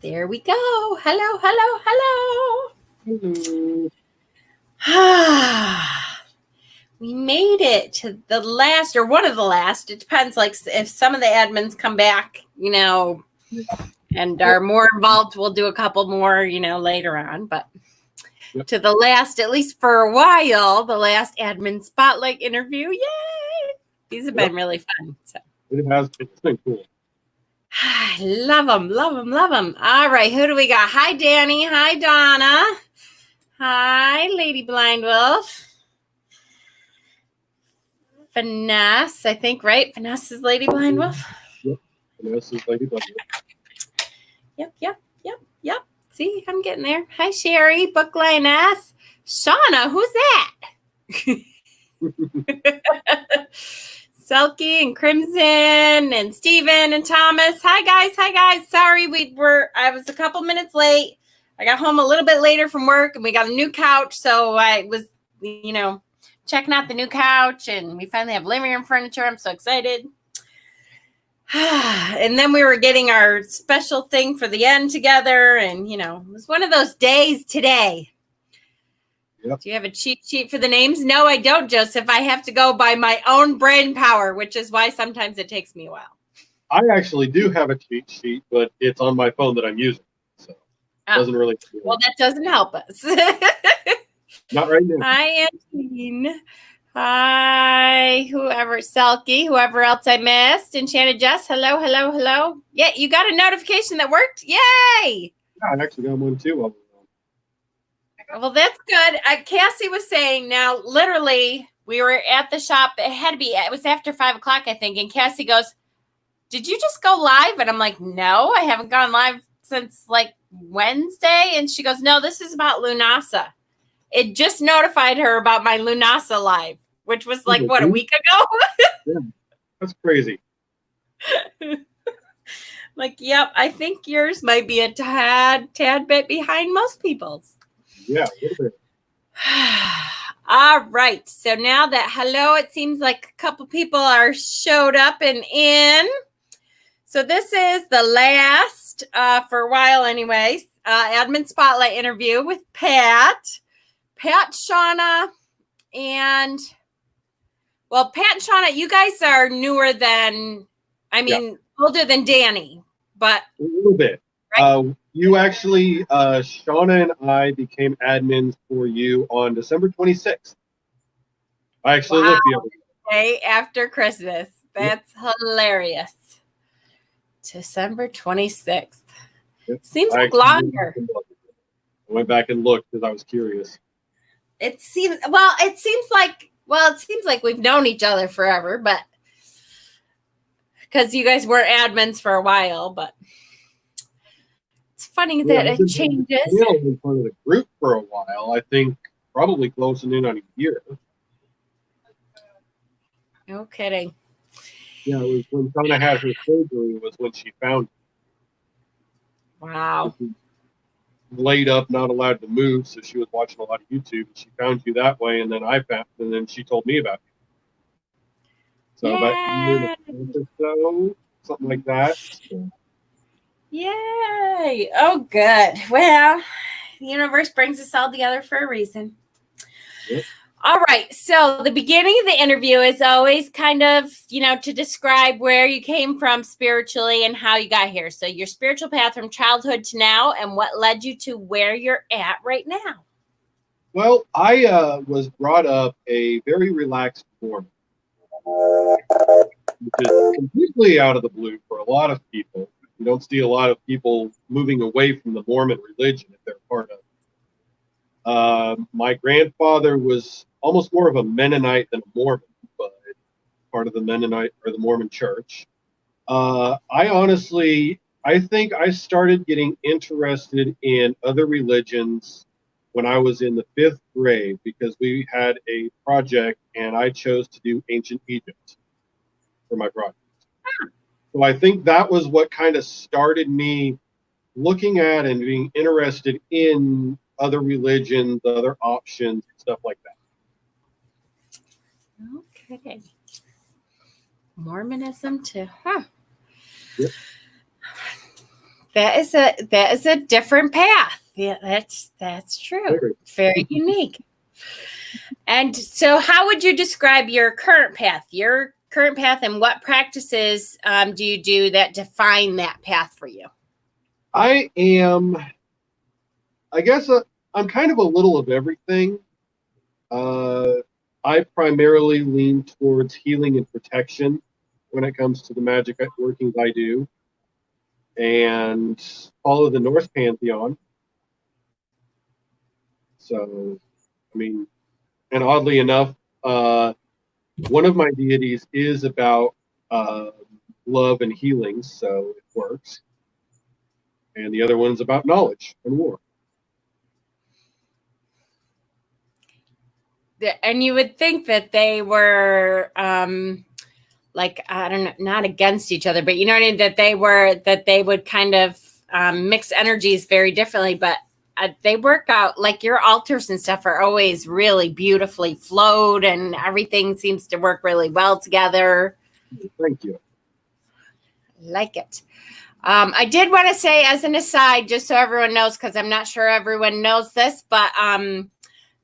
There we go. Hello, hello, Hello. hello. We made it to the last, or one of the last. It depends, like if some of the admins come back, and are more involved, we'll do a couple more, later on. But to the last, at least for a while, the last admin spotlight interview. Yay! These have been really fun. So. It has been. It's been cool. Love them, love them, love them. All right, who do we got? Hi, Danny. Hi, Donna. Hi, Lady Blind Wolf. Finesse, I think, right? Finesse is Lady Blind Wolf. Yep. Finesse is Lady Blind Wolf. Yep. See, I'm getting there. Hi, Sherry, Book Lioness. Shauna, who's that? Selkie and Crimson and Steven and Thomas. Hi guys. Sorry, I was a couple minutes late. I got home a little bit later from work and we got a new couch. So I was, checking out the new couch and we finally have living room furniture. I'm so excited. And then we were getting our special thing for the end together. And, it was one of those days today. Yep. Do you have a cheat sheet for the names? No, I don't, Joseph. I have to go by my own brain power, which is why sometimes it takes me a while. I actually do have a cheat sheet, but it's on my phone that I'm using. So it doesn't really. Well, that doesn't help us. Not right now. Hi, Antine. Hi, Selkie, whoever else I missed. Enchanted Jess, hello. Yeah, you got a notification that worked? Yay! Yeah, I actually got one too. Well, that's good. Cassie was saying now, literally, we were at the shop. It was after 5 o'clock, I think. And Cassie goes, did you just go live? And I'm like, no, I haven't gone live since like Wednesday. And she goes, no, this is about Lunasa. It just notified her about my Lunasa live, which was like, a week ago? Yeah, that's crazy. Like, yep, I think yours might be a tad bit behind most people's. Yeah, a little bit. All right. So now that it seems like a couple people are showed up and in. So this is the last, for a while anyways, admin spotlight interview with Pat, Shauna, and Pat and Shauna, you guys are newer than, older than Danny, but a little bit. Right? You actually, Shauna and I became admins for you on December 26th. I actually looked the other day after Christmas. That's hilarious. December 26th. Yep. Seems like longer. I went back and looked because I was curious. It seems like we've known each other forever, but because you guys were admins for a while, but it's funny that it changes. I've been part of the group for a while. I think probably closing in on a year. No kidding. Yeah, it was when Shauna had her surgery was when she found it. Wow. Laid up, not allowed to move, so she was watching a lot of YouTube. And she found you that way, and then and then she told me about you. So about a year and a half or so, something like that. So. Yay! Oh, good. Well, the universe brings us all together for a reason. Yep. All right. So the beginning of the interview is always kind of, to describe where you came from spiritually and how you got here. So your spiritual path from childhood to now and what led you to where you're at right now. Well, I was brought up a very relaxed Mormon, which is completely out of the blue for a lot of people. You don't see a lot of people moving away from the Mormon religion if they're part of it. My grandfather was almost more of a Mennonite than a Mormon, but part of the Mennonite or the Mormon church. I think I started getting interested in other religions when I was in the 5th grade because we had a project and I chose to do ancient Egypt for my project. So I think that was what kind of started me looking at and being interested in other religions, other options, stuff like that. Okay. Mormonism too, huh? Yep. That is a different path. Yeah, that's true. Very unique. And so, how would you describe your current path? Your current path, and what practices do you do that define that path for you? I guess I'm kind of a little of everything. I primarily lean towards healing and protection when it comes to the magic workings I do, and follow the Norse pantheon. So, I mean, and oddly enough, one of my deities is about love and healing, so it works. And the other one's about knowledge and war. And you would think that they were like, I don't know, not against each other, but you know what I mean? That they would kind of mix energies very differently, but they work out. Like your altars and stuff are always really beautifully flowed, and everything seems to work really well together. Thank you. Like it. I did want to say, as an aside, just so everyone knows, because I'm not sure everyone knows this, but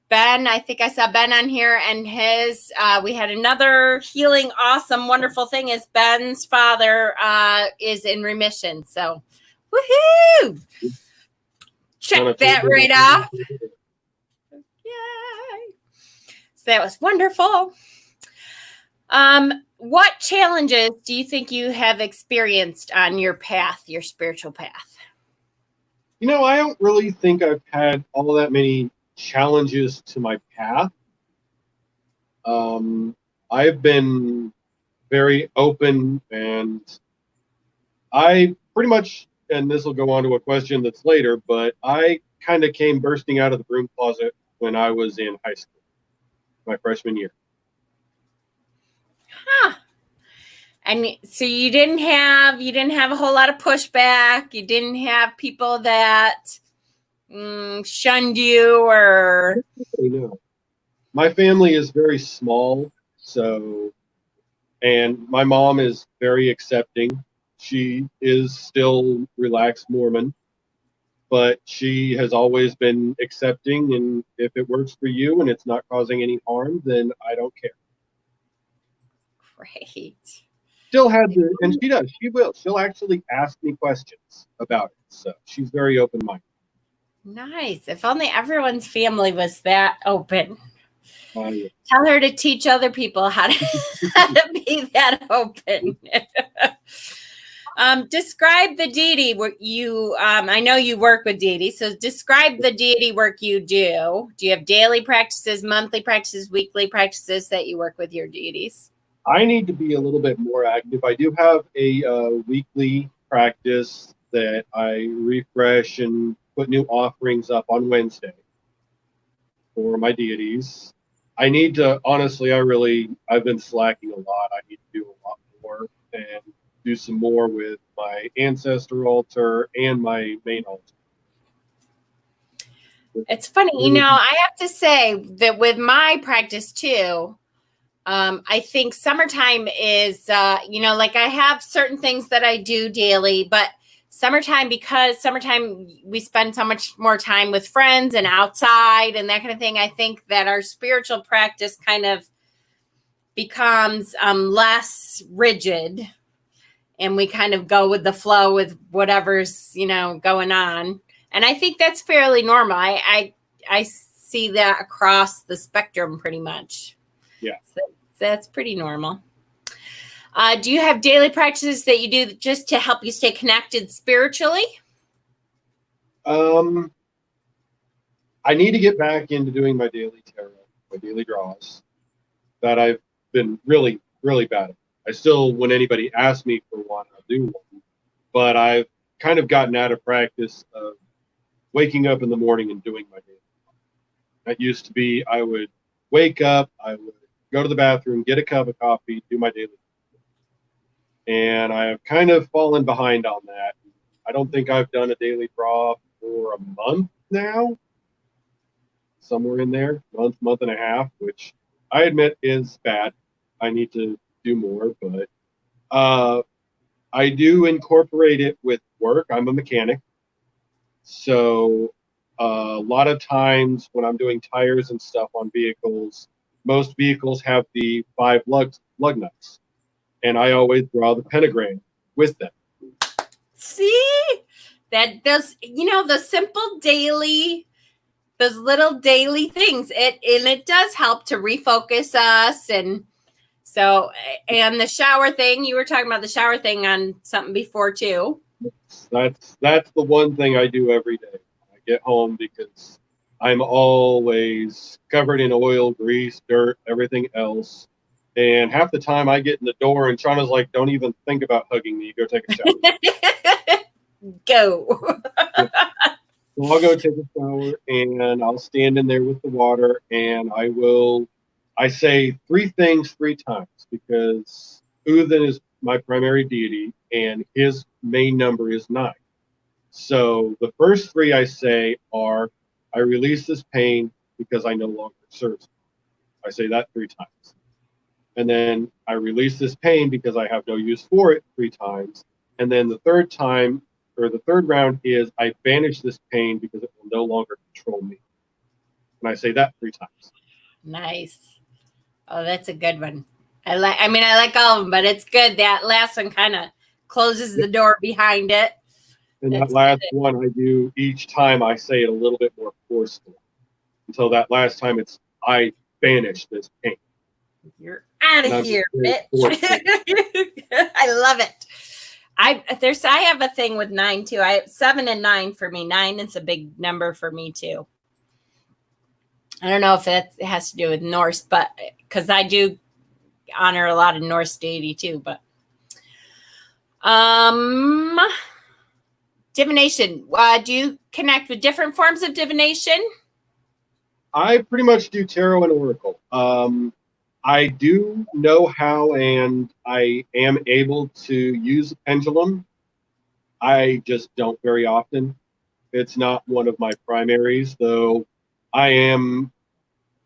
Ben, I think I saw Ben on here, and his, we had another healing, awesome, wonderful thing is Ben's father is in remission. So, woohoo! Check that right off. Yay! So that was wonderful. What challenges do you think you have experienced on your path, your spiritual path? You know, I don't really think I've had all that many challenges to my path. I've been very open, and I pretty much, and this will go on to a question that's later, but I kind of came bursting out of the broom closet when I was in high school, my freshman year. Huh. And so you didn't have a whole lot of pushback. You didn't have people that shunned you, or No. My family is very small, so, and my mom is very accepting. She is still relaxed Mormon, but she has always been accepting, and if it works for you and it's not causing any harm, then I don't care. Great. Still had the, and she does, she'll actually ask me questions about it, so she's very open-minded. Nice. If only everyone's family was that open. Yeah. Tell her to teach other people how to be that open. Describe the deity work you, I know you work with deities, so describe the deity work you do. Do you have daily practices, monthly practices, weekly practices that you work with your deities? I need to be a little bit more active. I do have a weekly practice that I refresh and put new offerings up on Wednesday for my deities. I need to, honestly, I've been slacking a lot. I need to do a lot more and do some more with my ancestor altar and my main altar. It's funny, you know, I have to say that with my practice too, I think summertime is, you know, like I have certain things that I do daily, but summertime, because summertime we spend so much more time with friends and outside and that kind of thing. I think that our spiritual practice kind of becomes less rigid, and we kind of go with the flow with whatever's, you know, going on. And I think that's fairly normal. I see that across the spectrum pretty much. Yeah. So that's pretty normal. Do you have daily practices that you do just to help you stay connected spiritually? I need to get back into doing my daily tarot, my daily draws, that I've been really, really bad at. I still, when anybody asks me for one, I'll do one. But I've kind of gotten out of practice of waking up in the morning and doing my daily draw. That used to be, I would wake up, I would go to the bathroom, get a cup of coffee, do my daily draw. And I have kind of fallen behind on that. I don't think I've done a daily draw for a month now. Somewhere in there, month and a half, which I admit is bad. I need to do more, but I do incorporate it with work. I'm a mechanic. So a lot of times when I'm doing tires and stuff on vehicles, most vehicles have the 5 lug nuts. And I always draw the pentagram with them. See? That does, the simple daily, those little daily things. It does help to refocus us. And so, and the shower thing, you were talking about the shower thing on something before too. That's the one thing I do every day. I get home because I'm always covered in oil, grease, dirt, everything else. And half the time I get in the door and Shauna's like, don't even think about hugging me. Go take a shower. Go. So I'll go take a shower and I'll stand in there with the water and I say 3 things 3 times because Uthan is my primary deity and his main number is 9. So the first 3 I say are, I release this pain because I no longer serve. I say that 3 times. And then I release this pain because I have no use for it 3 times. And then the third time, or the third round is, I banish this pain because it will no longer control me. And I say that 3 times. Nice. Oh, that's a good one. I like all of them, but it's good. That last one kind of closes the door behind it. And that last one I do each time I say it a little bit more forcefully. Until that last time it's, I banish this pain. You're out of here, bitch. I love it. I have a thing with 9 too. I have 7 and 9 for me. 9 is a big number for me too. I don't know if it has to do with Norse, but because I do honor a lot of Norse deity too. But divination. Do you connect with different forms of divination? I pretty much do tarot and oracle. I do know how, and I am able to use a pendulum. I just don't very often. It's not one of my primaries, though. I am,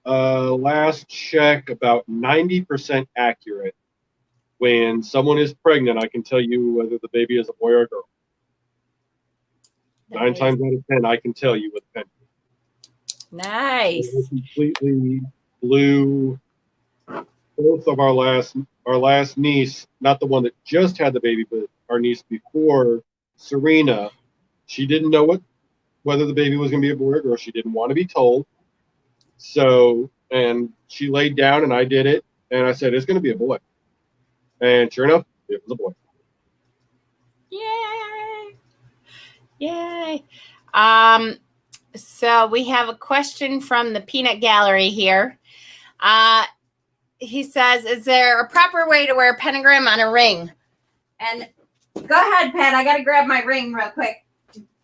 last check, about 90% accurate. When someone is pregnant, I can tell you whether the baby is a boy or a girl. Nice. 9 times out of 10, I can tell you with a pendulum. Nice. I completely blew both of our last niece, not the one that just had the baby, but our niece before, Serena. She didn't know whether the baby was going to be a boy or girl. She didn't want to be told. So, and she laid down and I did it. And I said, it's going to be a boy. And sure enough, it was a boy. Yay. Yay. So we have a question from the Peanut Gallery here. He says, is there a proper way to wear a pentagram on a ring? And go ahead, Pat. I got to grab my ring real quick.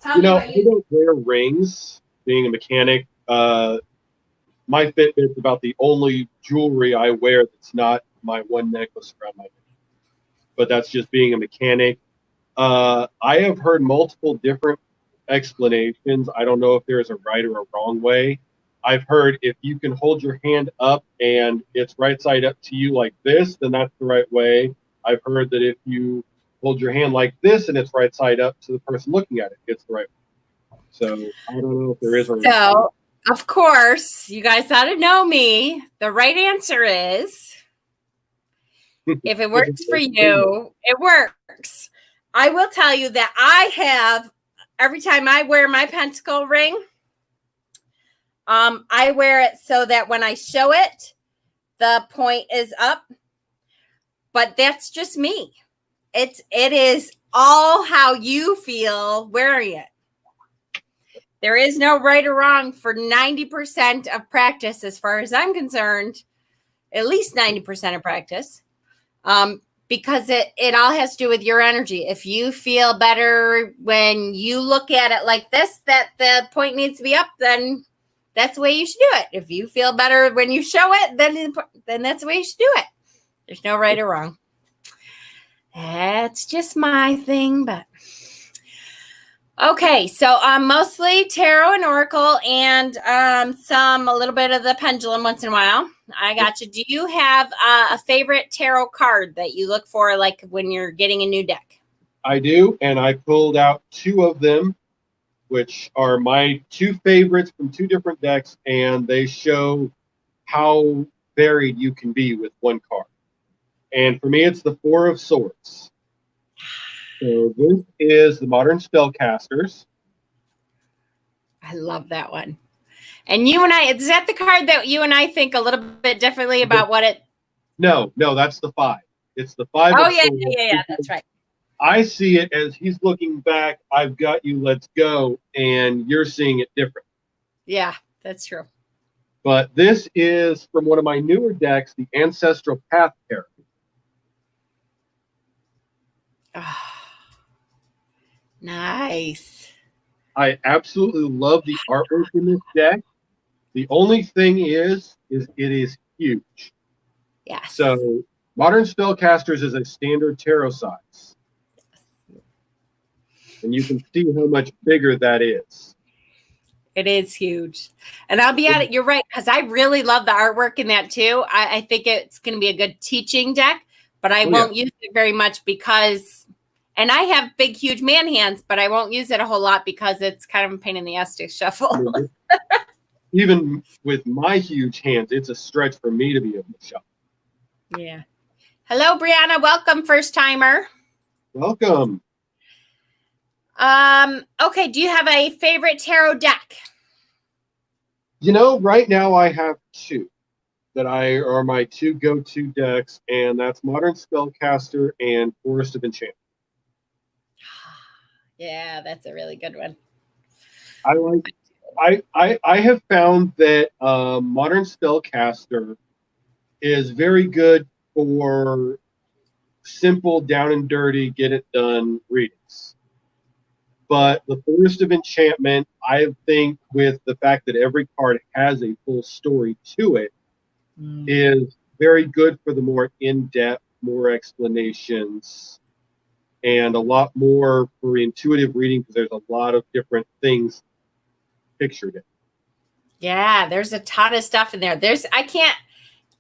I don't wear rings, being a mechanic. My Fitbit's about the only jewelry I wear that's not my one necklace around my neck. But that's just being a mechanic. I have heard multiple different explanations. I don't know if there's a right or a wrong way. I've heard if you can hold your hand up and it's right side up to you like this, then that's the right way. I've heard that if you hold your hand like this and it's right side up to the person looking at it, it's the right way. So I don't know if there is a right way. So, of course, you guys ought to know me. The right answer is, if it works for you, it works. I will tell you that I have, every time I wear my pentacle ring, I wear it so that when I show it, the point is up. But that's just me. It is all how you feel wearing it. There is no right or wrong for 90% of practice, as far as I'm concerned. At least 90% of practice. Because it all has to do with your energy. If you feel better when you look at it like this, that the point needs to be up, then that's the way you should do it. If you feel better when you show it, then that's the way you should do it. There's no right or wrong. That's just my thing, but okay. So mostly tarot and oracle, and a little bit of the pendulum once in a while. I got you. Do you have a favorite tarot card that you look for, like when you're getting a new deck? I do, and I pulled out 2 of them, which are my 2 favorites from 2 different decks, and they show how varied you can be with 1 card. And for me, it's the 4 of Swords. So this is the Modern Spellcasters. I love that one. And you and I, is that the card that you and I think a little bit differently about what it? No, that's the 5. It's the 5 Oh, of yeah, Swords. yeah, that's right. I see it as he's looking back, I've got you, let's go, and you're seeing it different. Yeah, that's true. But this is from one of my newer decks, the Ancestral Path character. Oh, nice. I absolutely love the artwork in this deck. The only thing is it is huge. Yes. So Modern Spellcasters is a standard tarot size. And you can see how much bigger that is. It is huge. And I'll be at it. You're right. Because I really love the artwork in that too. I think it's going to be a good teaching deck, but I won't use it very much because, and I have big, huge man hands, but I won't use it a whole lot because it's kind of a pain in the ass to shuffle. Even with my huge hands, it's a stretch for me to be able to shuffle. Yeah. Hello, Brianna. Welcome, first timer. Welcome. Okay. Do you have a favorite tarot deck? You know, right now I have 2 that are my 2 go-to decks, and that's Modern Spellcaster and Forest of Enchantment. Yeah, that's a really good one. I have found that Modern Spellcaster is very good for simple, down and dirty, get it done readings. But the Forest of Enchantment, I think, with the fact that every card has a full story to it, is very good for the more in-depth, more explanations, and a lot more for intuitive reading because there's a lot of different things pictured in. Yeah, there's a ton of stuff in there.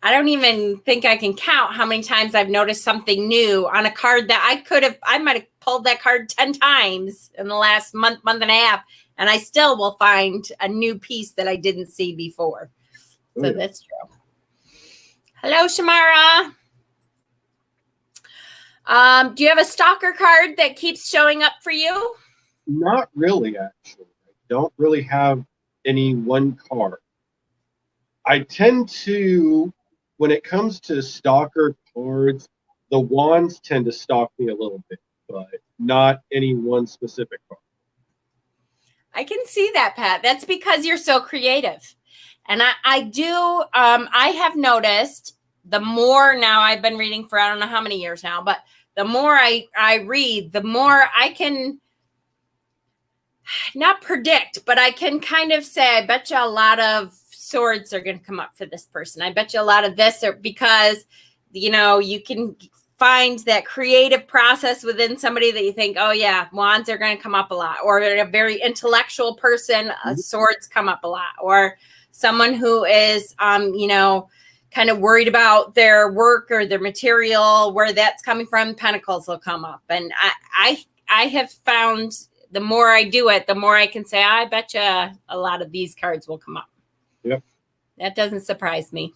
I don't even think I can count how many times I've noticed something new on a card that I might have pulled that card 10 times in the last month and a half, and I still will find a new piece that I didn't see before. So that's true. Hello, Shamara. Do you have a stalker card that keeps showing up for you? Not really, actually. I don't really have any one card. I tend to, when it comes to stalker cards, the wands tend to stalk me a little bit, but not any one specific card. I can see that, Pat. That's because you're so creative. And I have noticed the more now I've been reading for I don't know how many years now, but the more I read, the more I can not predict, but I can kind of say, I bet you a lot of swords are going to come up for this person. I bet you a lot of this because, you can find that creative process within somebody that you think, oh yeah, wands are going to come up a lot, or a very intellectual person, swords come up a lot, or someone who is, kind of worried about their work or their material, where that's coming from, pentacles will come up. And I have found the more I do it, the more I can say, I bet you a lot of these cards will come up. Yep. That doesn't surprise me.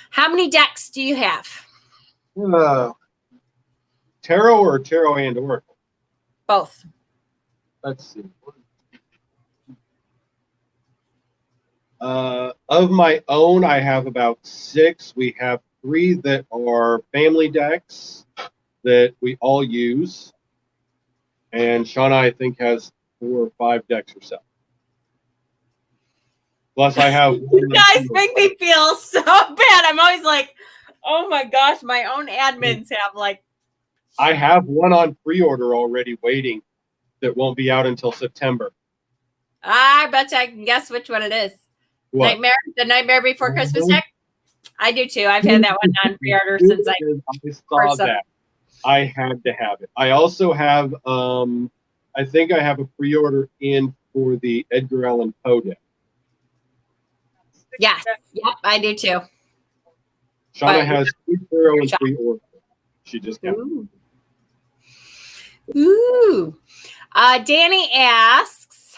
How many decks do you have? Tarot or tarot and oracle? Both. Let's see. Of my own, I have about 6. We have 3 that are family decks that we all use. And Shauna, I think, has 4 or 5 decks herself. Plus, I have. You guys make me feel so bad. I'm always like, oh my gosh, my own admins have like. I have one on pre-order already waiting that won't be out until September. I bet you I can guess which one it is. What? The Nightmare Before Christmas deck? I do too. I've had that one on pre-order since I saw that. I had to have it. I also have, I think I have a pre-order in for the Edgar Allan Poe deck. Yes. Yep, I do too. Shauna has 3 tarot and 3 oracle. She just got it. Ooh. Danny asks,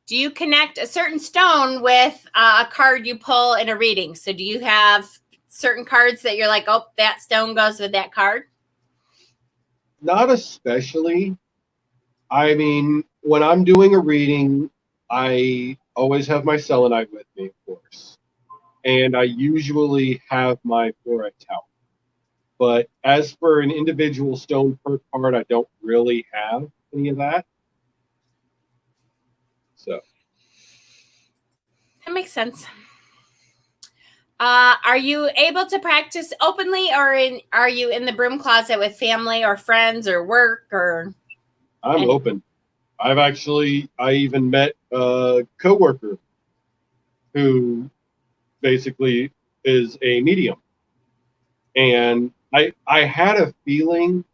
do you connect a certain stone with a card you pull in a reading? So do you have certain cards that you're like, oh, that stone goes with that card? Not especially. I mean, when I'm doing a reading, I always have my selenite with me, of course. And I usually have my fluorite towel. But as for an individual stone per card, I don't really have any of that. So that makes sense. Are you able to practice openly, or are you in the broom closet with family or friends or work or? I'm open. I even met a coworker who basically is a medium. And I had a feeling,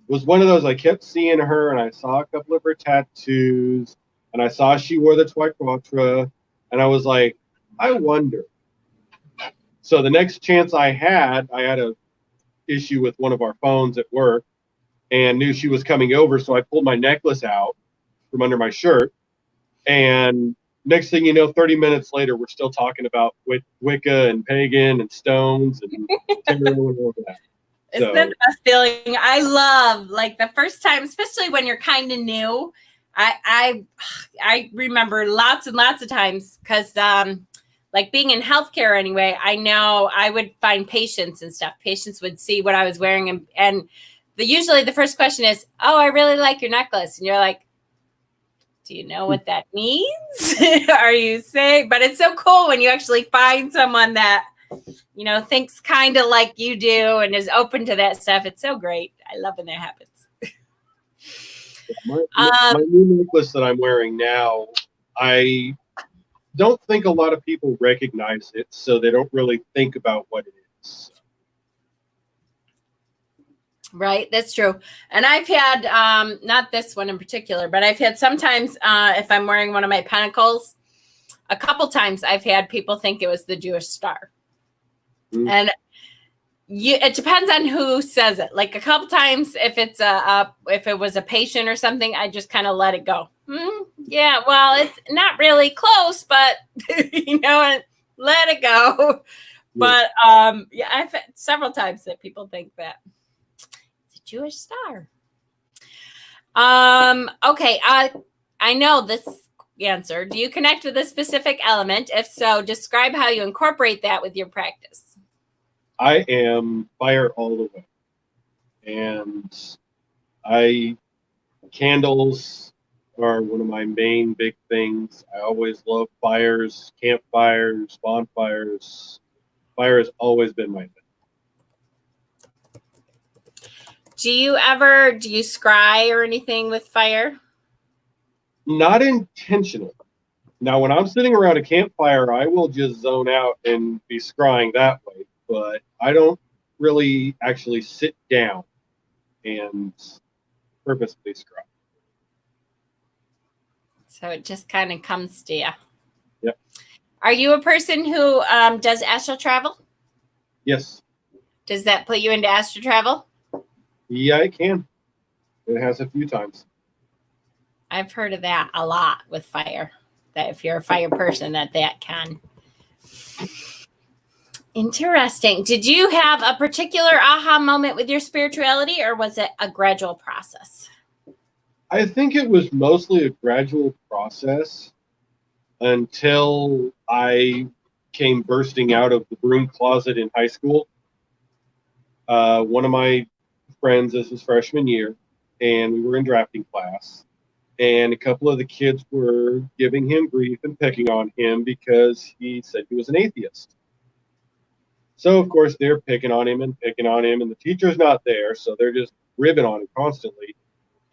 it was one of those, I kept seeing her and I saw a couple of her tattoos and I saw she wore the Twiquatra and I was like, I wonder. So the next chance I had a issue with one of our phones at work and knew she was coming over. So I pulled my necklace out from under my shirt. And next thing you know, 30 minutes later, we're still talking about Wicca and pagan and stones and tarot and all that. Isn't that the best feeling? I love, like, the first time, especially when you're kind of new. I remember lots and lots of times because, like, being in healthcare anyway, I know I would find patients and stuff. Patients would see what I was wearing, and usually the first question is, "Oh, I really like your necklace," and you're like, do you know what that means? Are you saying? But it's so cool when you actually find someone that, you know, thinks kind of like you do and is open to that stuff. It's so great. I love when that happens. My new necklace that I'm wearing now, I don't think a lot of people recognize it, so they don't really think about what it is. Right, that's true. And I've had, not this one in particular, but I've had sometimes if I'm wearing one of my pentacles, a couple times I've had people think it was the Jewish star. Mm. And it depends on who says it. Like a couple times, if it's if it was a patient or something, I just kind of let it go. Yeah, well, it's not really close, but you know, let it go. But yeah, I've had several times that people think that it's a Jewish star. Okay, I know this answer. Do you connect with a specific element? If so, describe how you incorporate that with your practice. I am fire all the way. And candles are one of my main big things. I always love fires, campfires, bonfires. Fire has always been my thing. Do you scry or anything with fire? Not intentional. Now, when I'm sitting around a campfire, I will just zone out and be scrying that way. But I don't really actually sit down and purposefully scry. So it just kind of comes to you. Yep. Are you a person who does astral travel? Yes. Does that put you into astral travel? Yeah, it can. It has a few times. I've heard of that a lot with fire. That if you're a fire person, that can. Interesting. Did you have a particular aha moment with your spirituality, or was it a gradual process? I think it was mostly a gradual process until I came bursting out of the broom closet in high school. One of my friends, this was freshman year, and we were in drafting class. And a couple of the kids were giving him grief and picking on him because he said he was an atheist. So, of course, they're picking on him, and the teacher's not there, so they're just ribbing on him constantly.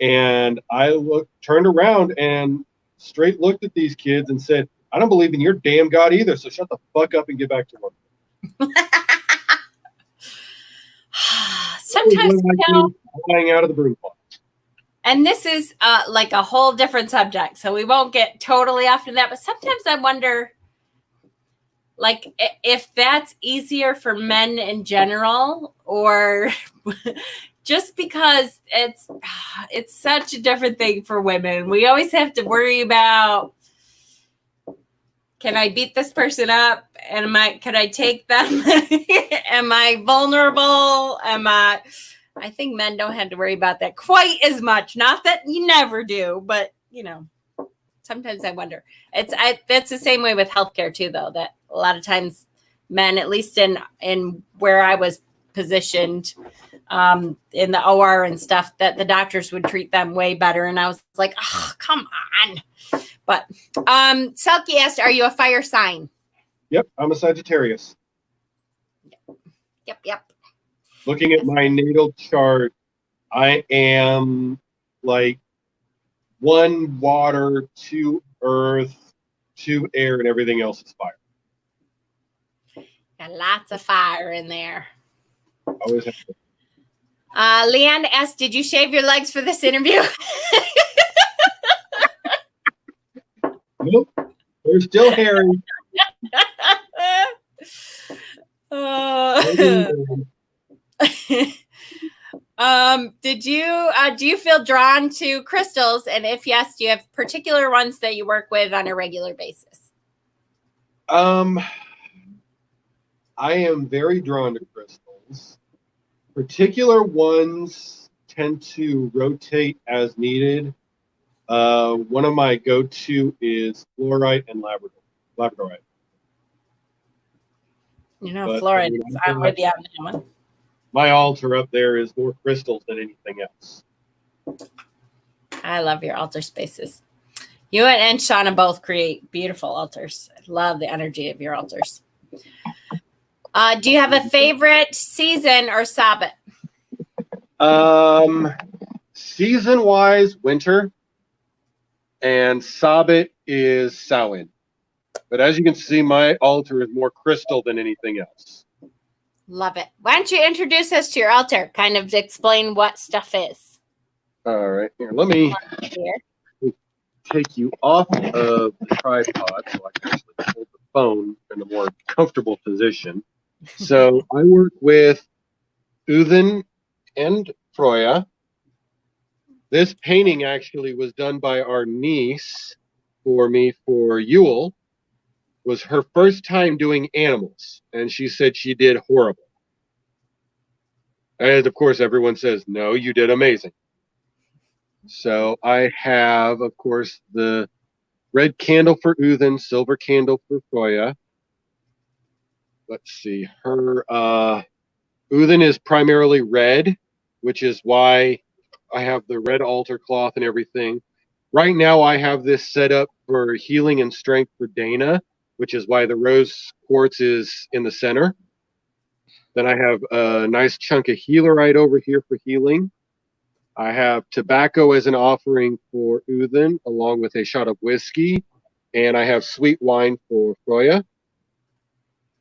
And I turned around and straight looked at these kids and said, I don't believe in your damn God either, so shut the fuck up and get back to work. Sometimes, flying out of the broom closet. And this is like a whole different subject, so we won't get totally off to that. But sometimes I wonder, like, if that's easier for men in general, or just because it's such a different thing for women. We always have to worry about, can I beat this person up? And can I take them? Am I vulnerable? I think men don't have to worry about that quite as much. Not that you never do, but sometimes I wonder. That's the same way with healthcare too, though, that a lot of times men, at least in where I was positioned, in the OR and stuff, that the doctors would treat them way better. And I was like, oh, come on. But Selkie asked, are you a fire sign? Yep, I'm a Sagittarius. Yep. Looking at my natal chart, I am like 1 water, 2 earth, 2 air, and everything else is fire. Got lots of fire in there. Always have to. Leanne asked, did you shave your legs for this interview? Nope, they're still hairy. Do you feel drawn to crystals? And if yes, do you have particular ones that you work with on a regular basis? I am very drawn to crystals. Particular ones tend to rotate as needed. One of my go-to is fluorite and labradorite. Fluorite. I'm with you on that one. My altar up there is more crystals than anything else. I love your altar spaces. You and Shauna both create beautiful altars. I love the energy of your altars. Do you have a favorite season or Sabbath? Season-wise, winter, and Sabbath is Samhain. But as you can see, my altar is more crystal than anything else. Love it. Why don't you introduce us to your altar? Kind of explain what stuff is. All right. Here, let me take you off of the tripod so I can actually hold the phone in a more comfortable position. So I work with Uthin and Froya. This painting actually was done by our niece for me for Yule. Was her first time doing animals, and she said she did horrible. And of course, everyone says, no, you did amazing. So I have, of course, the red candle for Uthin, silver candle for Froya. Let's see, her Uthin is primarily red, which is why I have the red altar cloth and everything. Right now, I have this set up for healing and strength for Dana, which is why the rose quartz is in the center. Then I have a nice chunk of healerite over here for healing. I have tobacco as an offering for Uthin, along with a shot of whiskey. And I have sweet wine for Froya.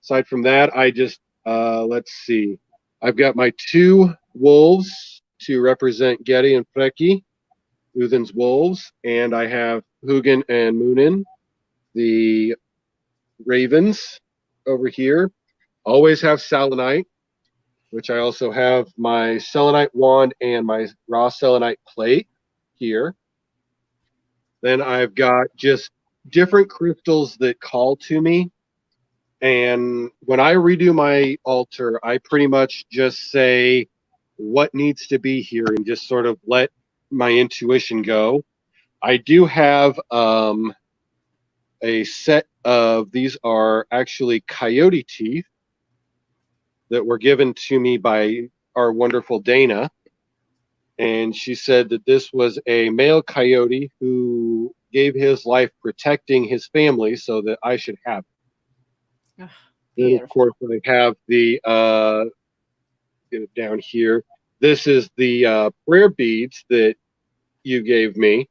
Aside from that, I just, let's see. I've got my 2 wolves to represent Getty and Freki, Uthin's wolves. And I have Hugin and Moonin, the ravens over here. Always have selenite, which I also have my selenite wand and my raw selenite plate here. Then I've got just different crystals that call to me. And when I redo my altar, I pretty much just say what needs to be here and just sort of let my intuition go. I do have a set of, these are actually coyote teeth that were given to me by our wonderful Dana. And she said that this was a male coyote who gave his life protecting his family so that I should have it. And of course, I have the, get it down here. This is the prayer beads that you gave me,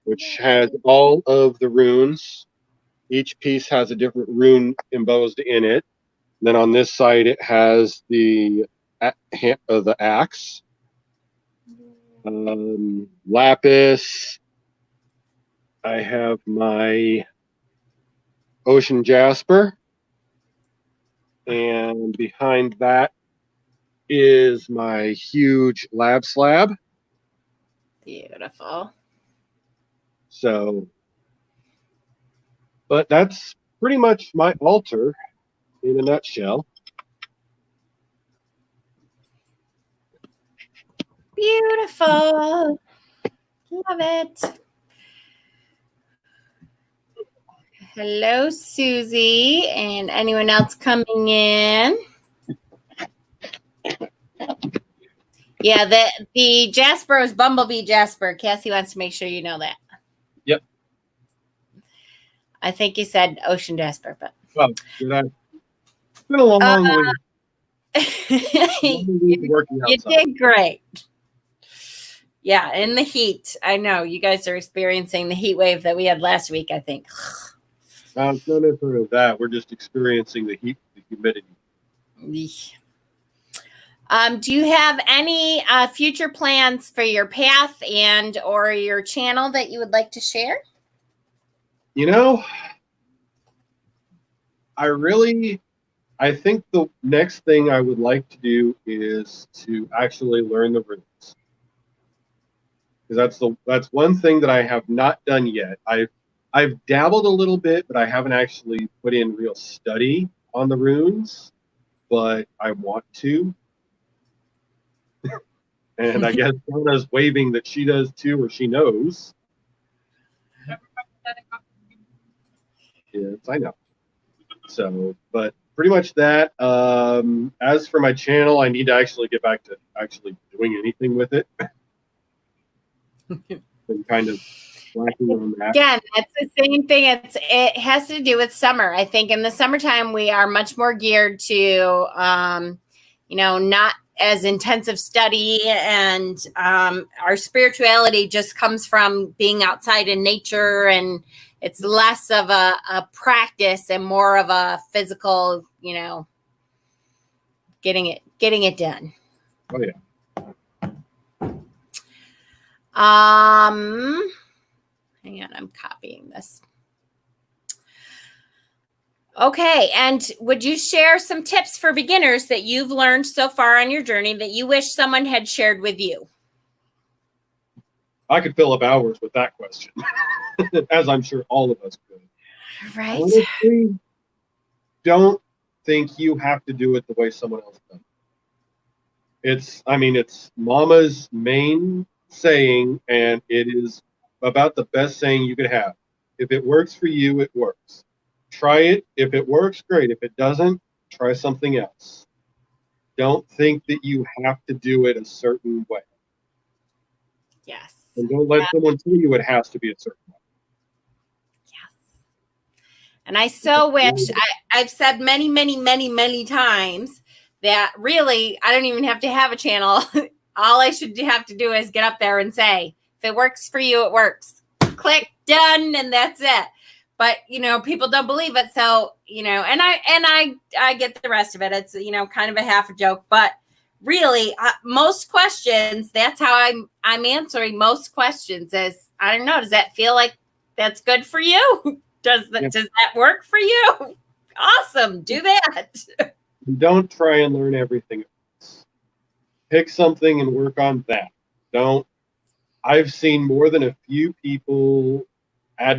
which has all of the runes. Each piece has a different rune embossed in it. Then on this side, it has the axe, lapis. I have my ocean jasper, and behind that, is my huge lab slab. Beautiful. So, but that's pretty much my altar in a nutshell. Beautiful. Love it. Hello, Susie, and anyone else coming in. Yeah, the Jasper is Bumblebee Jasper. Cassie wants to make sure you know that. Yep. I think you said Ocean Jasper, but Well, it's been a long week. Working you outside. did great. Yeah, in the heat. I know you guys are experiencing the heat wave that we had last week, I think. It's no different of that. We're just experiencing the heat, the humidity. Do you have any future plans for your path and or your channel that you would like to share? You know, I think the next thing I would like to do is to actually learn the runes. Because that's one thing that I have not done yet. I've dabbled a little bit, but I haven't actually put in real study on the runes, but I want to. And I guess Donna's waving that she does too, or she knows. Yes, I know. So, but pretty much that. As for my channel, I need to actually get back to actually doing anything with it. Been kind of lacking on that. Again, that's the same thing. It has to do with summer. I think in the summertime we are much more geared to, not as intensive study, and our spirituality just comes from being outside in nature, and it's less of a practice and more of a physical, getting it done. Oh yeah. Hang on, I'm copying this. Okay, and would you share some tips for beginners that you've learned so far on your journey that you wish someone had shared with you? I could fill up hours with that question, as I'm sure all of us could. Right. Honestly, don't think you have to do it the way someone else does. It's Mama's main saying, and it is about the best saying you could have. If it works for you, it works. Try it. If it works, great. If it doesn't, try something else. Don't think that you have to do it a certain way. Yes. And don't let someone tell you it has to be a certain way. Yes. And I so wish, I've said many, many, many, many times that really I don't even have to have a channel. All I should have to do is get up there and say, if it works for you, it works. Click, done, and that's it. But people don't believe it, so and I get the rest of it. It's kind of a half a joke, but really, most questions. That's how I'm answering most questions. Is I don't know. Does that feel like that's good for you? Does that work for you? Awesome, do that. Don't try and learn everything else. Pick something and work on that. I've seen more than a few people, as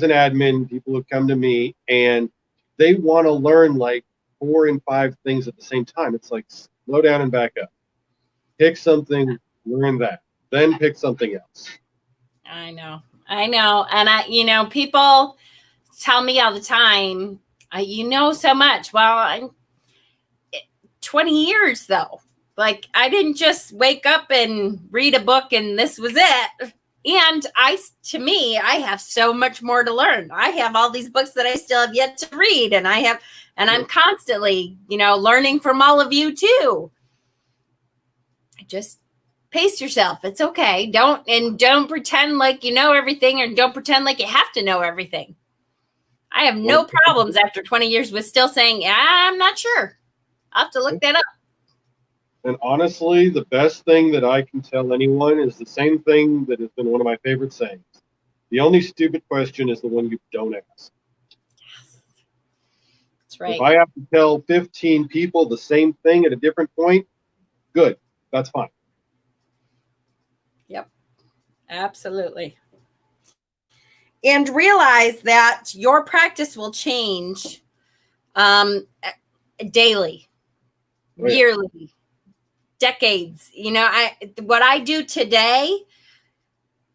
an admin, people have come to me and they want to learn like 4 and 5 things at the same time. It's like, slow down and back up. Pick something, learn that, then pick something else. I know. And people tell me all the time, so much. Well, I'm 20 years though. Like I didn't just wake up and read a book and this was it. And I have so much more to learn. I have all these books that I still have yet to read, and I'm constantly, learning from all of you too. Just pace yourself. It's okay. Don't pretend like you know everything, or don't pretend like you have to know everything. I have no problems after 20 years with still saying, I'm not sure. I'll have to look that up. And honestly, the best thing that I can tell anyone is the same thing that has been one of my favorite sayings. The only stupid question is the one you don't ask. Yes. That's right. If I have to tell 15 people the same thing at a different point, good. That's fine. Yep. Absolutely. And realize that your practice will change daily, yearly, decades. You know, what I do today,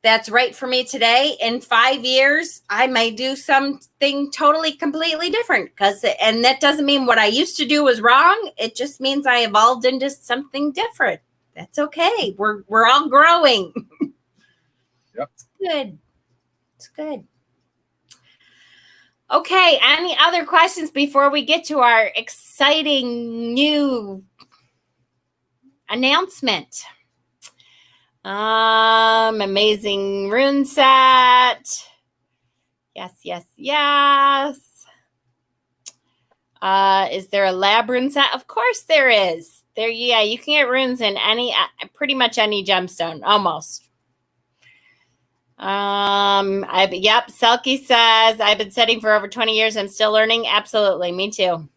that's right for me today. In 5 years, I may do something totally, completely different. And that doesn't mean what I used to do was wrong. It just means I evolved into something different. That's okay. We're all growing. Yep. It's good. It's good. Okay. Any other questions before we get to our exciting new announcement? Amazing rune set. Yes, yes, yes. Is there a lab rune set? Of course there is. Yeah, you can get runes in pretty much any gemstone, almost. Yep. Selkie says, I've been studying for over 20 years. I'm still learning. Absolutely. Me too.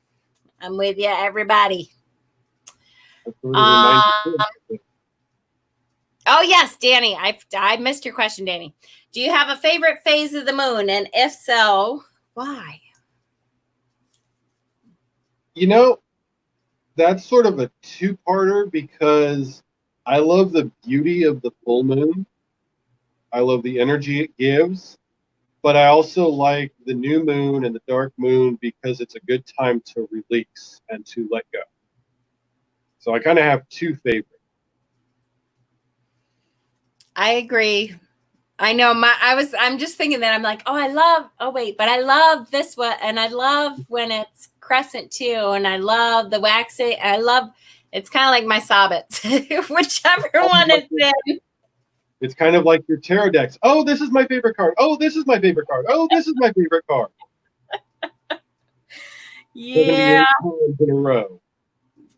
I'm with you, everybody. Oh, yes, Danny. I missed your question, Danny. Do you have a favorite phase of the moon? And if so, why? You know, that's sort of a two-parter because I love the beauty of the full moon. I love the energy it gives. But I also like the new moon and the dark moon because it's a good time to release and to let go. So I kind of have two favorites. I agree. I know I'm just thinking that I'm like, but I love this one. And I love when it's crescent too. And I love the waxy. It's kind of like my sobbits, whichever one it's in. It's kind of like your tarot decks. Oh, this is my favorite card. Oh, this is my favorite card. Oh, this is my favorite card. Yeah. 78 in a row.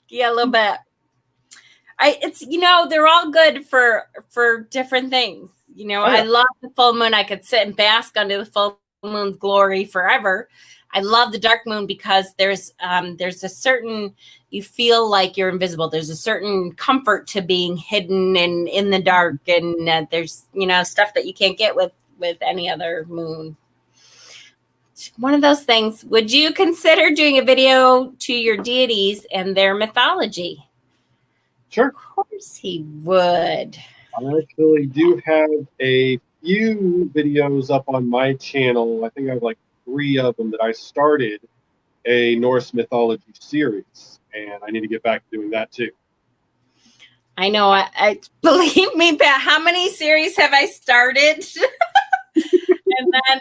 Yeah, a little bit. They're all good for different things. I love the full moon. I could sit and bask under the full moon's glory forever. I love the dark moon because there's a certain, you feel like you're invisible. There's a certain comfort to being hidden and in the dark, and there's stuff that you can't get with any other moon. It's one of those things. Would you consider doing a video to your deities and their mythology? Sure. Of course he would. I actually do have a few videos up on my channel. I think I have like 3 of them that I started a Norse mythology series, and I need to get back to doing that too. I know. I believe me, Pat, how many series have I started? And then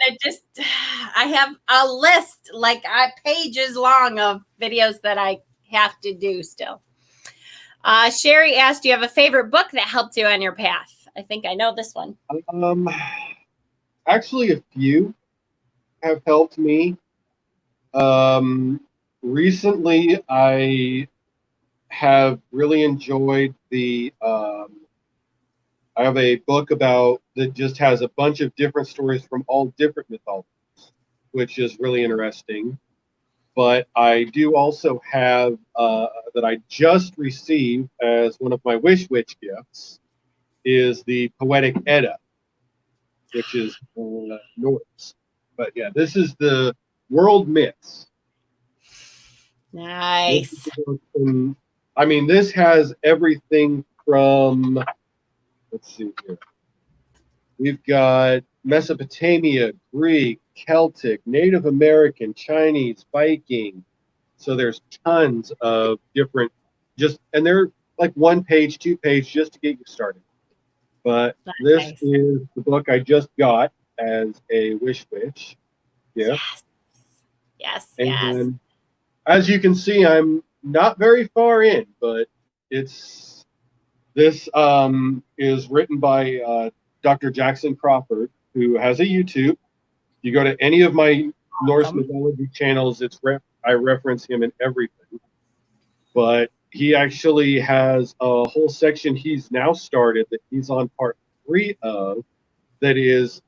I have a list like pages long of videos that I have to do still. Sherry asked, do you have a favorite book that helped you on your path? I think I know this one. Actually, a few have helped me. Recently, I have really enjoyed I have a book that just has a bunch of different stories from all different mythologies, which is really interesting. But I do also have that I just received as one of my Wish Witch gifts is the Poetic Edda, which is Norse. But yeah, this is the World Myths. Nice. I mean, this has everything from, let's see here. We've got Mesopotamia, Greek, Celtic, Native American, Chinese, Viking. So there's tons of different, and they're like 1 page, 2 page, just to get you started. But this is the book I just got as a Wish Witch. Yeah. Yes. And as you can see, I'm not very far in, but this is written by Dr. Jackson Crawford, who has a YouTube. You go to any of my Norse mythology channels, I reference him in everything. But he actually has a whole section he's now started that he's on part 3 of, that is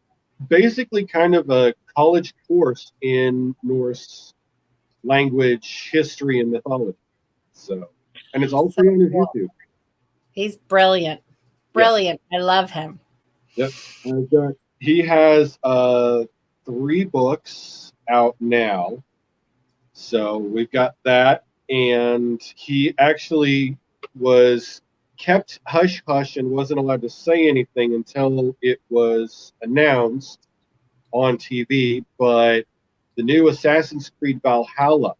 basically kind of a college course in Norse language, history, and mythology. So, and it's all So free on his cool. YouTube. He's brilliant. Brilliant. Yes. I love him. Yep. He has 3 books out now. So we've got that. And he actually was kept hush hush and wasn't allowed to say anything until it was announced on TV. But the new Assassin's Creed Valhalla,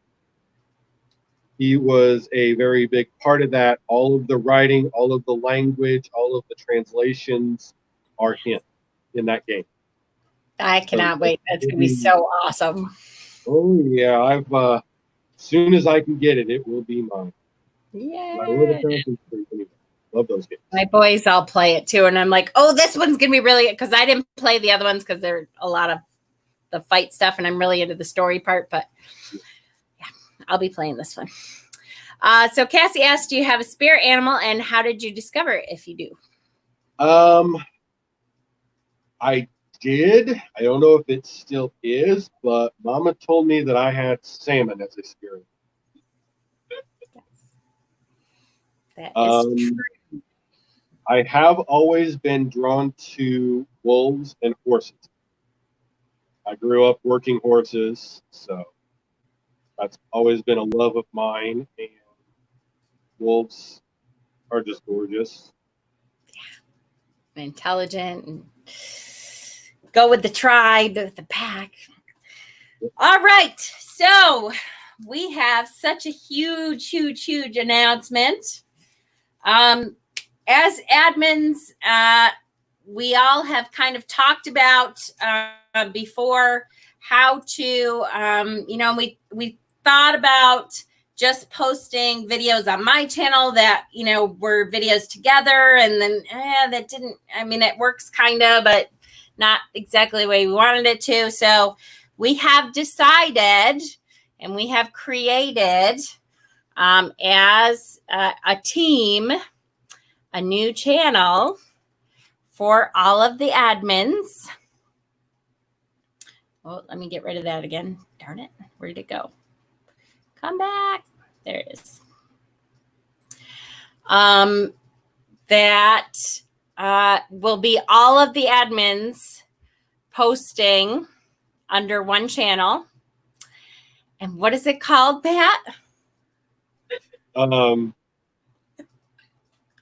he was a very big part of that. All of the writing, all of the language, all of the translations are him in that game. I cannot wait. That's going to be so awesome. Oh, yeah. As soon as I can get it, it will be mine. Yeah. I love Assassin's Creed anyway. Love those games. My boys all play it too. And I'm like, oh, this one's going to be really, because I didn't play the other ones because they're a lot of the fight stuff. And I'm really into the story part. But yeah, I'll be playing this one. So Cassie asked, do you have a spirit animal and how did you discover it if you do? I did. I don't know if it still is, but Mama told me that I had salmon as a spirit. That is true. I have always been drawn to wolves and horses. I grew up working horses, so that's always been a love of mine. And wolves are just gorgeous. Yeah. Intelligent and go with the tribe, the pack. All right. So we have such a huge announcement. As admins, we all have kind of talked about before how to, we thought about just posting videos on my channel that, were videos together. And then that didn't, it works kind of, but not exactly the way we wanted it to. So we have decided and we have created as a team, a new channel for all of the admins. Oh, let me get rid of that again. Darn it. Where did it go? Come back. There it is. That will be all of the admins posting under one channel. And what is it called, Pat?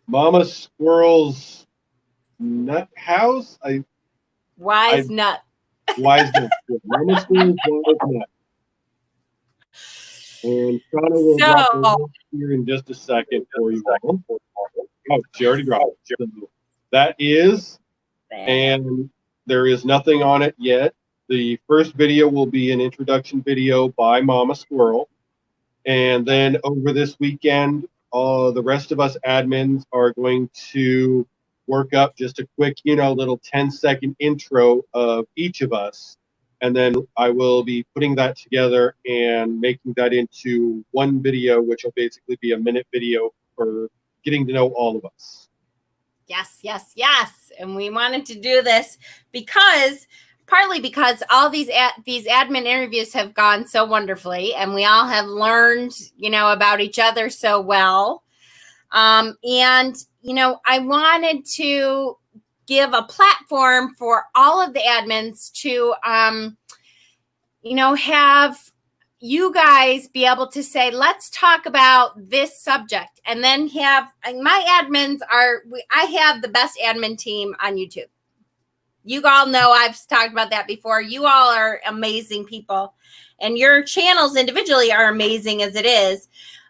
Mama Squirrel's Nut House. Wise Nut. Wise Nut. Mama Squirrel's Wise Nut. And Shauna will drop here in just a second for you all. Oh, she already dropped it. So that is, and there is nothing on it yet. The first video will be an introduction video by Mama Squirrel. And then over this weekend, the rest of us admins are going to work up just a quick, little 10-second intro of each of us. And then I will be putting that together and making that into one video, which will basically be a minute video for getting to know all of us. Yes. And we wanted to do this partly because all these admin interviews have gone so wonderfully and we all have learned, about each other so well. And, I wanted to give a platform for all of the admins to, have you guys be able to say, let's talk about this subject. And then my admins I have the best admin team on YouTube. You all know I've talked about that before. You all are amazing people and your channels individually are amazing as it is.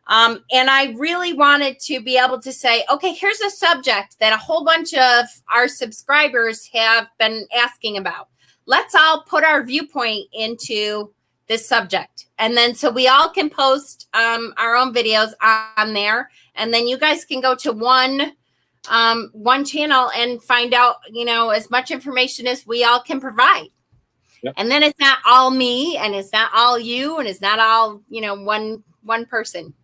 And I really wanted to be able to say, okay, here's a subject that a whole bunch of our subscribers have been asking about. Let's all put our viewpoint into this subject. And then so we all can post our own videos on there. And then you guys can go to one channel and find out, as much information as we all can provide. Yep. And then it's not all me and it's not all you and it's not all, one person.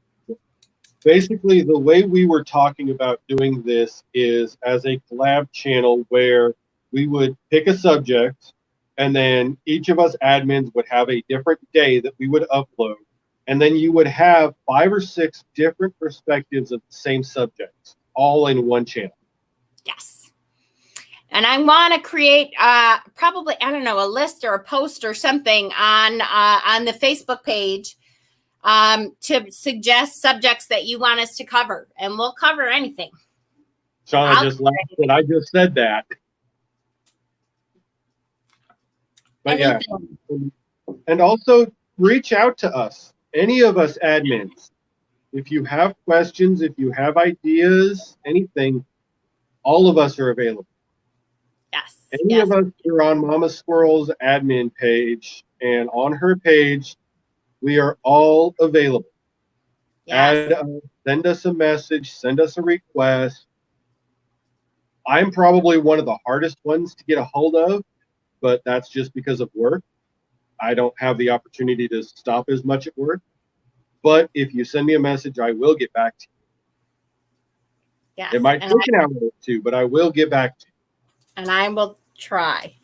Basically, the way we were talking about doing this is as a collab channel where we would pick a subject and then each of us admins would have a different day that we would upload. And then you would have 5 or 6 different perspectives of the same subject, all in one channel. Yes. And I want to create probably, I don't know, a list or a post or something on the Facebook page to suggest subjects that you want us to cover. And we'll cover anything. Shauna just laughed that I just said that. But anything. Yeah. And also reach out to us, any of us admins. If you have questions, if you have ideas, anything, all of us are available. Yes. Any of us are on Mama Squirrel's admin page, and on her page, we are all available. Yes. Send us a message, send us a request. I'm probably one of the hardest ones to get a hold of, but that's just because of work. I don't have the opportunity to stop as much at work. But if you send me a message, I will get back to you. Yes. It might take an hour or two, but I will get back to you. And I will try.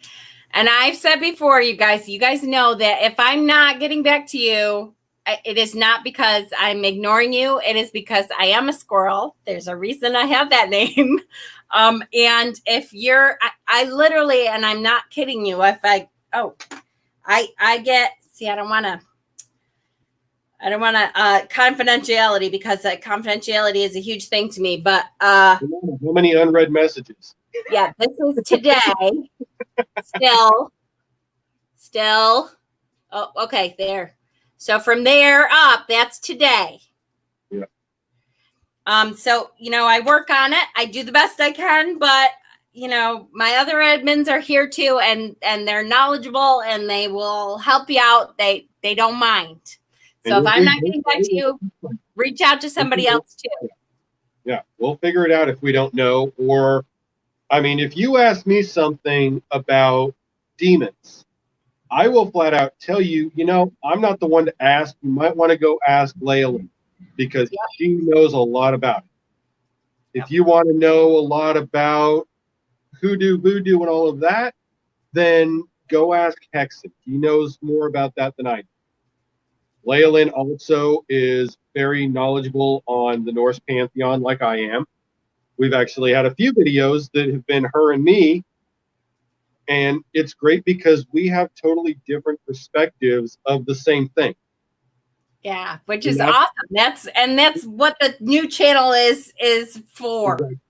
And I've said before, you guys know that if I'm not getting back to you, it is not because I'm ignoring you. It is because I am a squirrel. There's a reason I have that name. And if you're, I literally, and I'm not kidding you, if I get, see, I don't want to confidentiality, because confidentiality is a huge thing to me, but how many unread messages? Yeah, this is today. Still. Oh, okay, there. So from there up, that's today. Yeah. So, I work on it. I do the best I can, but my other admins are here too, and they're knowledgeable, and they will help you out. They don't mind. So if I'm not getting back to you, reach out to somebody else too. Yeah, we'll figure it out if we don't know. Or, I mean, if you ask me something about demons, I will flat out tell you, I'm not the one to ask. You might want to go ask Layla, because she knows a lot about it. If you want to know a lot about hoodoo, voodoo, and all of that, then go ask Hexen. He knows more about that than I do. Layla also is very knowledgeable on the Norse pantheon, like I am. We've actually had a few videos that have been her and me, and it's great because we have totally different perspectives of the same thing. Yeah, which is awesome. That's what the new channel is for. Exactly.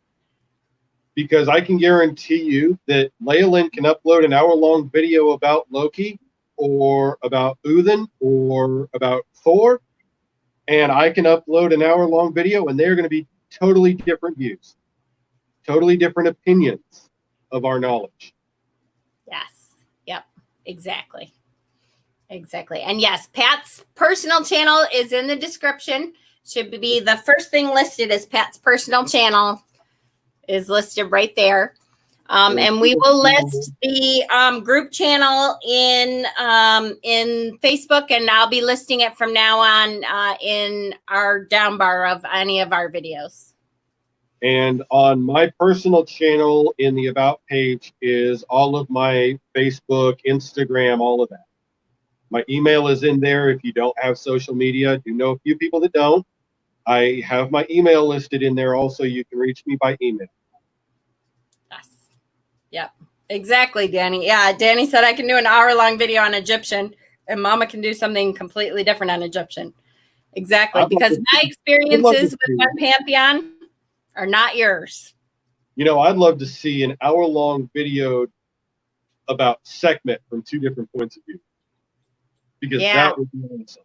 Because I can guarantee you that Layla can upload an hour-long video about Loki, or about Uthin, or about Thor, and I can upload an hour-long video, and they're going to be totally different views, totally different opinions of our knowledge. Yes. Yep. Exactly. And yes, Pat's personal channel is in the description. Should be the first thing listed is Pat's personal channel is listed right there. And we will list the group channel in Facebook, and I'll be listing it from now on in our down bar of any of our videos. And on my personal channel in the About page is all of my Facebook, Instagram, all of that. My email is in there if you don't have social media. I do know a few people that don't. I have my email listed in there also. You can reach me by email. Yes. Yep. Exactly, Danny. Yeah, Danny said I can do an hour-long video on Egyptian, and Mama can do something completely different on Egyptian. Exactly, because my experiences with my pantheon are not yours. I'd love to see an hour-long video about Sekhmet from 2 different points of view. Because that would be awesome.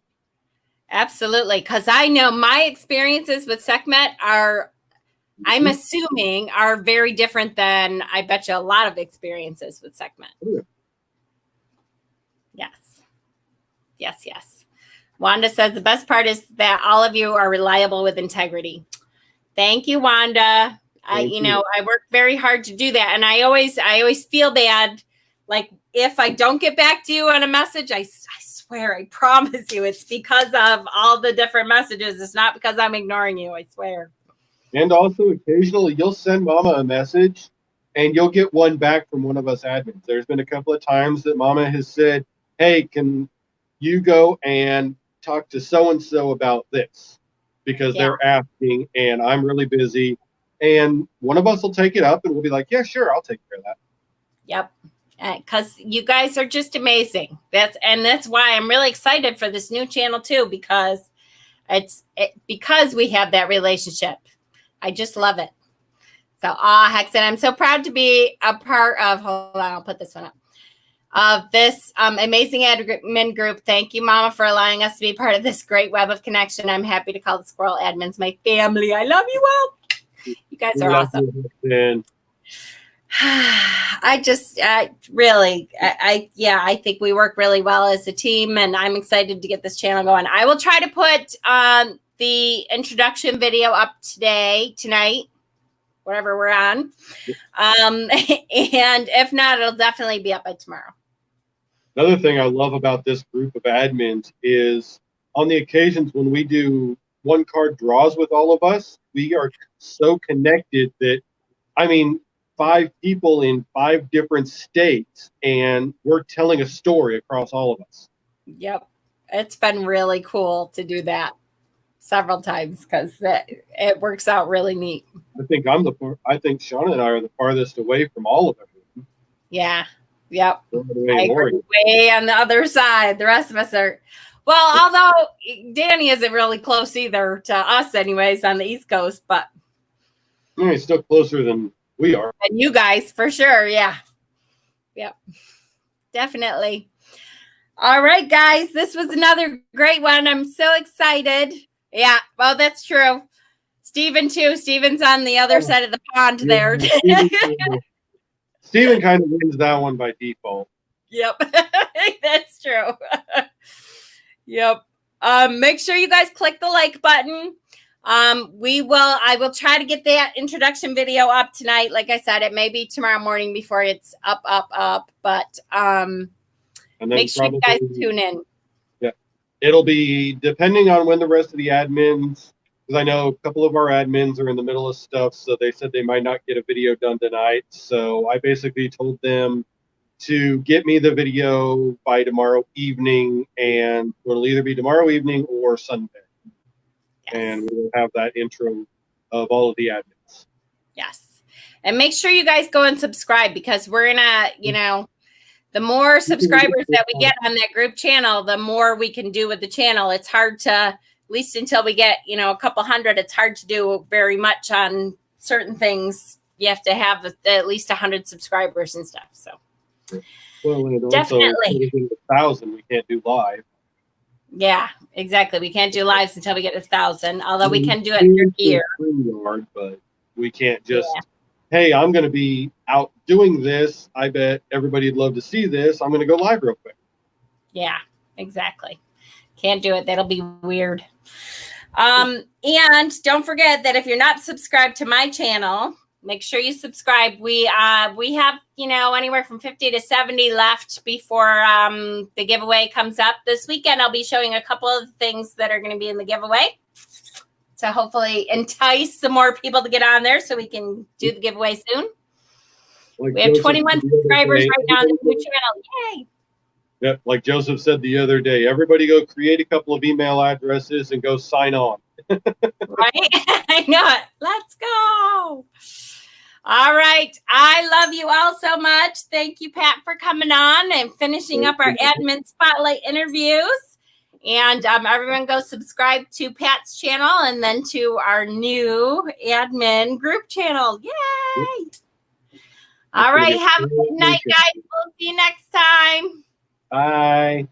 Absolutely. Because I know my experiences with Sekhmet are, I'm assuming, are very different than, I bet you, a lot of experiences with Sekhmet. Yeah. Yes. Wanda says the best part is that all of you are reliable with integrity. Thank you, Wanda. I work very hard to do that. And I always feel bad. Like if I don't get back to you on a message, I swear, I promise you, it's because of all the different messages. It's not because I'm ignoring you. I swear. And also occasionally you'll send Mama a message and you'll get one back from one of us admins. There's been a couple of times that Mama has said, hey, can you go and talk to so-and-so about this because they're asking and I'm really busy. And one of us will take it up and we'll be like, yeah, sure, I'll take care of that. Yep. Because you guys are just amazing. That's why I'm really excited for this new channel too, because because we have that relationship. I just love it. So, Hexen, I'm so proud to be a part of, hold on, I'll put this one up, of this amazing admin group. Thank you, Mama, for allowing us to be part of this great web of connection. I'm happy to call the Squirrel Admins my family. I love you all. You guys are awesome. I think we work really well as a team, and I'm excited to get this channel going. I will try to put the introduction video up tonight, whatever we're on. And if not, it'll definitely be up by tomorrow. Another thing I love about this group of admins is on the occasions when we do one card draws with all of us, we are so connected that, I mean, 5 people in 5 different states, and we're telling a story across all of us. Yep. It's been really cool to do that several times because it works out really neat. I think Shauna and I are the farthest away from all of it. Yeah. Yep. Way on the other side. The rest of us are, well, although Danny isn't really close either to us anyways on the East Coast, but he's still closer than we are. And you guys, for sure. Yeah. Yep. Definitely. All right, guys. This was another great one. I'm so excited. Yeah. Well, that's true. Steven, too. Steven's on the other side of the pond there. Steven kind of wins that one by default. Yep. That's true. Yep. Make sure you guys click the like button. I will try to get that introduction video up tonight. Like I said, it may be tomorrow morning before it's up, but make sure you guys tune in. Yeah. It'll be depending on when the rest of the admins, because I know a couple of our admins are in the middle of stuff, so they said they might not get a video done tonight. So I basically told them to get me the video by tomorrow evening, and it'll either be tomorrow evening or Sunday. Yes. And we'll have that intro of all of the admins. Yes. And make sure you guys go and subscribe, because we're in a, the more subscribers that we get on that group channel, the more we can do with the channel. It's hard to, at least until we get, a couple hundred, it's hard to do very much on certain things. You have to have at least 100 subscribers and stuff. So well, definitely 1,000 we can't do live. Yeah, exactly. We can't do lives until we get 1,000, although we can do it through here. But we can't just, hey, I'm going to be out doing this. I bet everybody'd love to see this. I'm going to go live real quick. Yeah, exactly. Can't do it. That'll be weird. And don't forget that if you're not subscribed to my channel, make sure you subscribe. We have, anywhere from 50 to 70 left before the giveaway comes up. This weekend, I'll be showing a couple of things that are going to be in the giveaway to hopefully entice some more people to get on there so we can do the giveaway soon. We have 21 subscribers right now on the new channel. Yay! Yeah, like Joseph said the other day, everybody go create a couple of email addresses and go sign on. Right? I know it. Let's go. All right. I love you all so much. Thank you, Pat, for coming on and finishing up our admin spotlight interviews. And everyone go subscribe to Pat's channel and then to our new admin group channel. Yay. All right. Have a good night, guys. We'll see you next time. Bye.